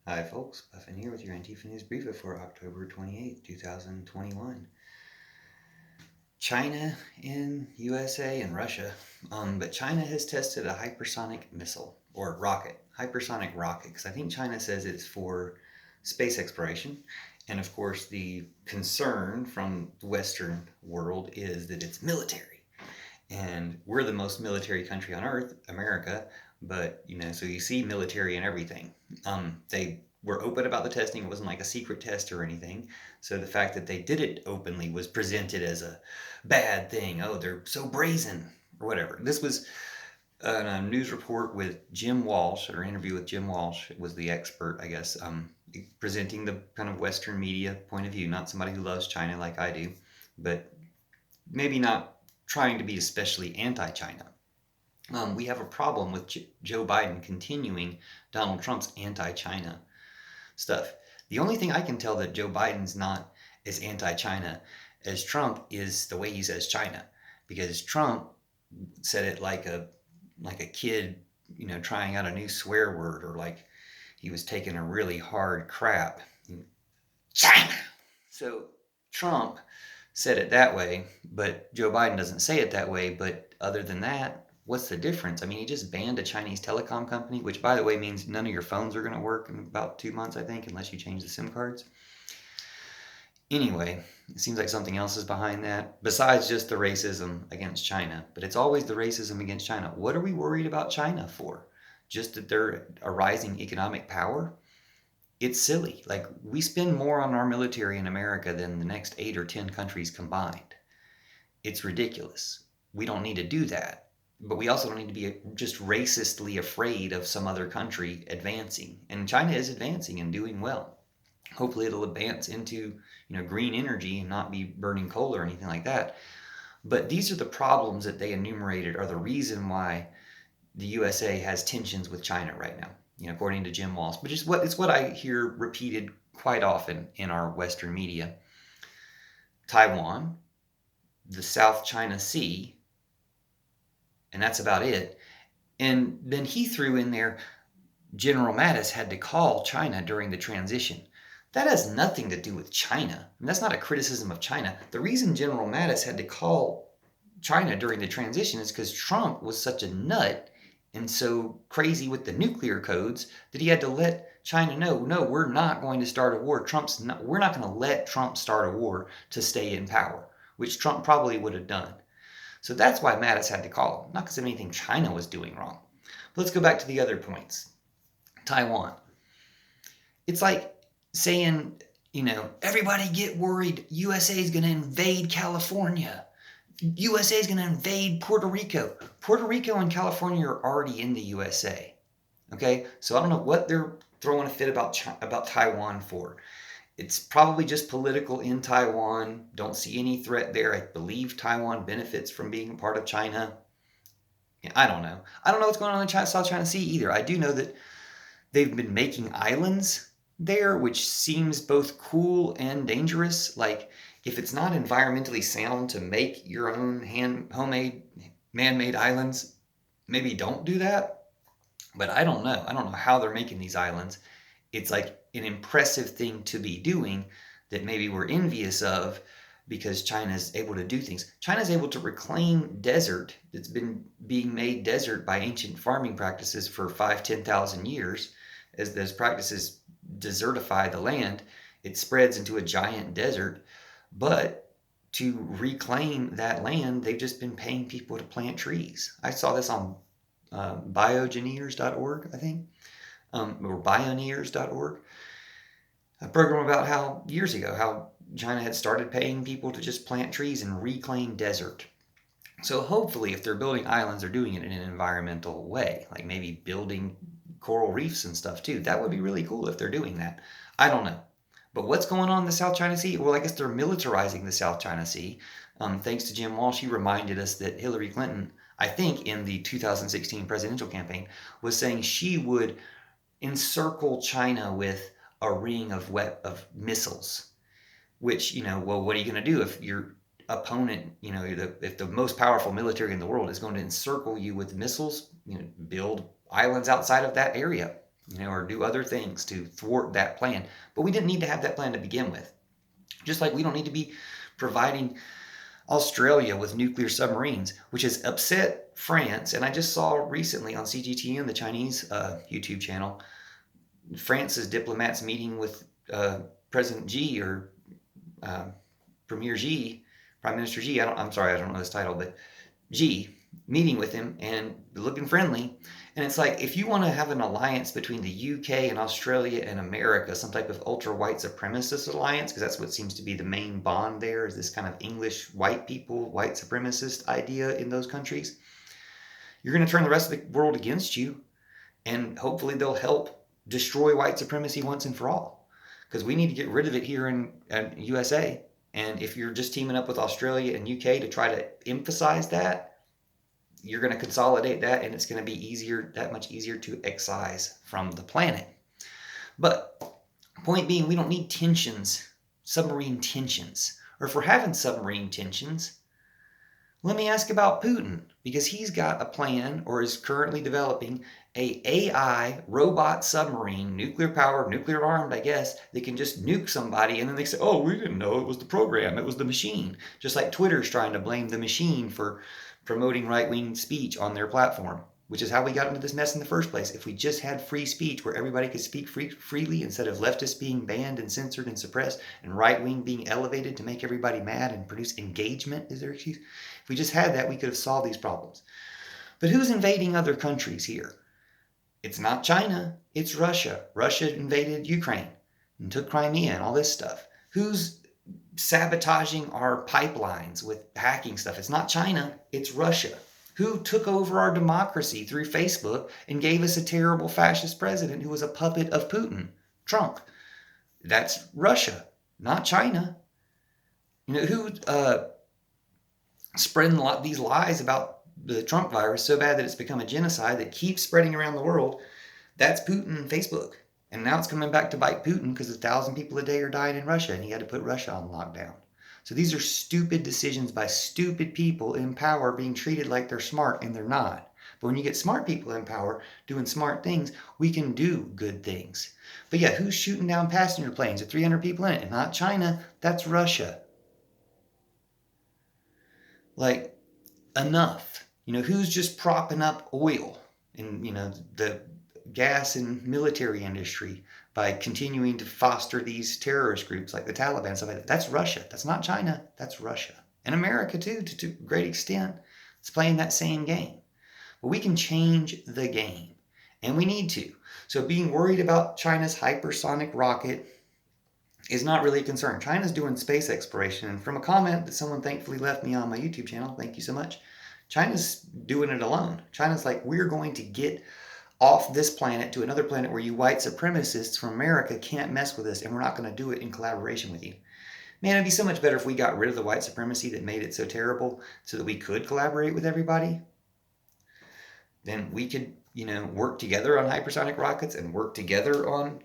Hi folks, Buffin here with your Antifa News Briefa for October 28th, 2021. China and USA and Russia, but China has tested a hypersonic missile, or rocket, hypersonic rocket, because I think China says it's for space exploration. And of course, the concern from the Western world is that it's military. And we're the most military country on earth, America, but so you see military and everything. They were open about the testing. It wasn't like a secret test or anything. So the fact that they did it openly was presented as a bad thing. Oh, they're so brazen or whatever. This was a news report with Jim Walsh, or an interview with Jim Walsh. It was the expert, I guess, presenting the kind of Western media point of view, not somebody who loves China like I do, but maybe not trying to be especially anti-China. We have a problem with Joe Biden continuing Donald Trump's anti-China stuff. The only thing I can tell that Joe Biden's not as anti-China as Trump is the way he says China, because Trump said it like a kid, trying out a new swear word, or like he was taking a really hard crap. China. So Trump said it that way, but Joe Biden doesn't say it that way. But other than that, what's the difference? I mean, he just banned a Chinese telecom company, which, by the way, means none of your phones are going to work in about 2 months, I think, unless you change the SIM cards. Anyway, it seems like something else is behind that, besides just the racism against China. But it's always the racism against China. What are we worried about China for? Just that they're a rising economic power? It's silly. Like, we spend more on our military in America than the next 8 or 10 countries combined. It's ridiculous. We don't need to do that. But we also don't need to be just racistly afraid of some other country advancing. And China is advancing and doing well. Hopefully it'll advance into, green energy and not be burning coal or anything like that. But these are the problems that they enumerated are the reason why the USA has tensions with China right now, according to Jim Walsh, which is what I hear repeated quite often in our Western media. Taiwan, the South China Sea, and that's about it. And then he threw in there, General Mattis had to call China during the transition. That has nothing to do with China. And that's not a criticism of China. The reason General Mattis had to call China during the transition is because Trump was such a nut and so crazy with the nuclear codes that he had to let China know, no, we're not going to start a war. We're not going to let Trump start a war to stay in power, which Trump probably would have done. So that's why Mattis had to call him, not because of anything China was doing wrong. But let's go back to the other points. Taiwan. It's like saying, everybody get worried. USA is going to invade California. USA is going to invade Puerto Rico. Puerto Rico and California are already in the USA. Okay, so I don't know what they're throwing a fit about Taiwan for. It's probably just political in Taiwan. Don't see any threat there. I believe Taiwan benefits from being a part of China. I don't know. I don't know what's going on in South China Sea either. I do know that they've been making islands there, which seems both cool and dangerous. Like, if it's not environmentally sound to make your own homemade, man-made islands, maybe don't do that. But I don't know. I don't know how they're making these islands. It's like an impressive thing to be doing that maybe we're envious of because China's able to do things. China's able to reclaim desert that's been being made desert by ancient farming practices for 5,000-10,000 years. As those practices desertify the land, it spreads into a giant desert. But to reclaim that land, they've just been paying people to plant trees. I saw this on bioengineers.org, I think, or bioneers.org. A program about how years ago, how China had started paying people to just plant trees and reclaim desert. So hopefully, if they're building islands, they're doing it in an environmental way, like maybe building coral reefs and stuff too. That would be really cool if they're doing that. I don't know. But what's going on in the South China Sea? Well, I guess they're militarizing the South China Sea. Thanks to Jim Walsh, he reminded us that Hillary Clinton, I think in the 2016 presidential campaign, was saying she would encircle China with a ring of missiles. Which, well, what are you going to do if your opponent, if the most powerful military in the world is going to encircle you with missiles? Build islands outside of that area. or do other things to thwart that plan. But we didn't need to have that plan to begin with. Just like we don't need to be providing Australia with nuclear submarines, which has upset France. And I just saw recently on CGTN, the Chinese YouTube channel, France's diplomats meeting with President Xi or uh, Premier Xi, Prime Minister Xi. I'm sorry, I don't know his title, but Xi, meeting with him and looking friendly. And it's like, if you want to have an alliance between the UK and Australia and America, some type of ultra white supremacist alliance, because that's what seems to be the main bond there, is this kind of English white people, white supremacist idea in those countries. You're going to turn the rest of the world against you, and hopefully they'll help destroy white supremacy once and for all. Because we need to get rid of it here in USA. And if you're just teaming up with Australia and UK to try to emphasize that, you're going to consolidate that, and it's going to be that much easier to excise from the planet. But point being, we don't need tensions, submarine tensions. Or if we're having submarine tensions, let me ask about Putin, because he's got a plan, or is currently developing a AI robot submarine, nuclear powered, nuclear armed, I guess, that can just nuke somebody, and then they say, oh, we didn't know it was the program, it was the machine. Just like Twitter's trying to blame the machine for promoting right-wing speech on their platform, which is how we got into this mess in the first place. If we just had free speech where everybody could speak freely, instead of leftists being banned and censored and suppressed, and right-wing being elevated to make everybody mad and produce engagement, is their excuse? If we just had that, we could have solved these problems. But who's invading other countries here? It's not China, it's Russia. Russia invaded Ukraine and took Crimea and all this stuff. Who's sabotaging our pipelines with hacking stuff? It's not China, it's Russia. Who took over our democracy through Facebook and gave us a terrible fascist president who was a puppet of Putin? Trump. That's Russia, not China. Who spreading these lies about the Trump virus so bad that it's become a genocide that keeps spreading around the world? That's Putin and Facebook. And now it's coming back to bite Putin because 1,000 people a day are dying in Russia, and he had to put Russia on lockdown. So these are stupid decisions by stupid people in power being treated like they're smart, and they're not. But when you get smart people in power doing smart things, we can do good things. But yeah, who's shooting down passenger planes with 300 people in it? And not China, that's Russia. Like, enough. Who's just propping up oil and, the gas and military industry by continuing to foster these terrorist groups like the Taliban and stuff like that? That's Russia. That's not China. That's Russia. And America, too, to a great extent. It's playing that same game. But we can change the game. And we need to. So being worried about China's hypersonic rocket is not really a concern. China's doing space exploration. And from a comment that someone thankfully left me on my YouTube channel, thank you so much, China's doing it alone. China's like, we're going to get off this planet to another planet where you white supremacists from America can't mess with us, and we're not going to do it in collaboration with you. Man, it'd be so much better if we got rid of the white supremacy that made it so terrible so that we could collaborate with everybody. Then we could, work together on hypersonic rockets and work together on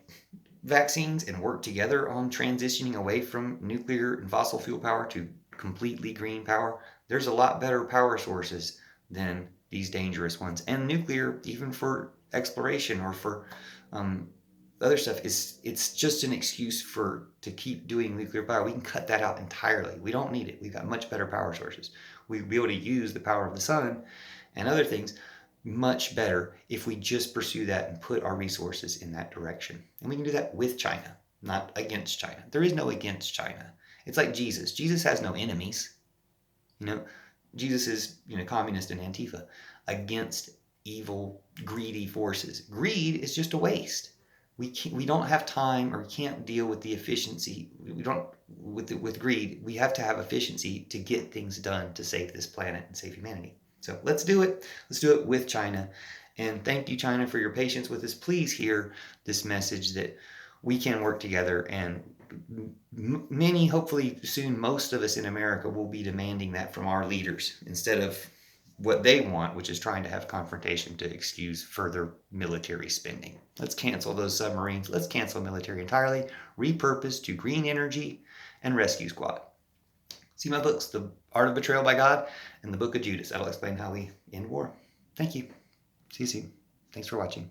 vaccines and work together on transitioning away from nuclear and fossil fuel power to completely green power. There's a lot better power sources than these dangerous ones. And nuclear, even for exploration or for other stuff, it's just an excuse to keep doing nuclear power. We can cut that out entirely. We don't need it. We've got much better power sources. We'd be able to use the power of the sun and other things much better if we just pursue that and put our resources in that direction. And we can do that with China, not against China. There is no against China. It's like Jesus. Jesus has no enemies. Jesus is, communist and Antifa, against evil, greedy forces. Greed is just a waste. We don't have time, or we can't deal with the efficiency. We don't with greed. We have to have efficiency to get things done to save this planet and save humanity. So let's do it. Let's do it with China. And thank you, China, for your patience with us. Please hear this message that we can work together, and many, hopefully soon, most of us in America will be demanding that from our leaders instead of what they want, which is trying to have confrontation to excuse further military spending. Let's cancel those submarines. Let's cancel military entirely, repurpose to green energy and rescue squad. See my books, The Art of Betrayal by God and The Book of Judas. That'll explain how we end war. Thank you. See you soon. Thanks for watching.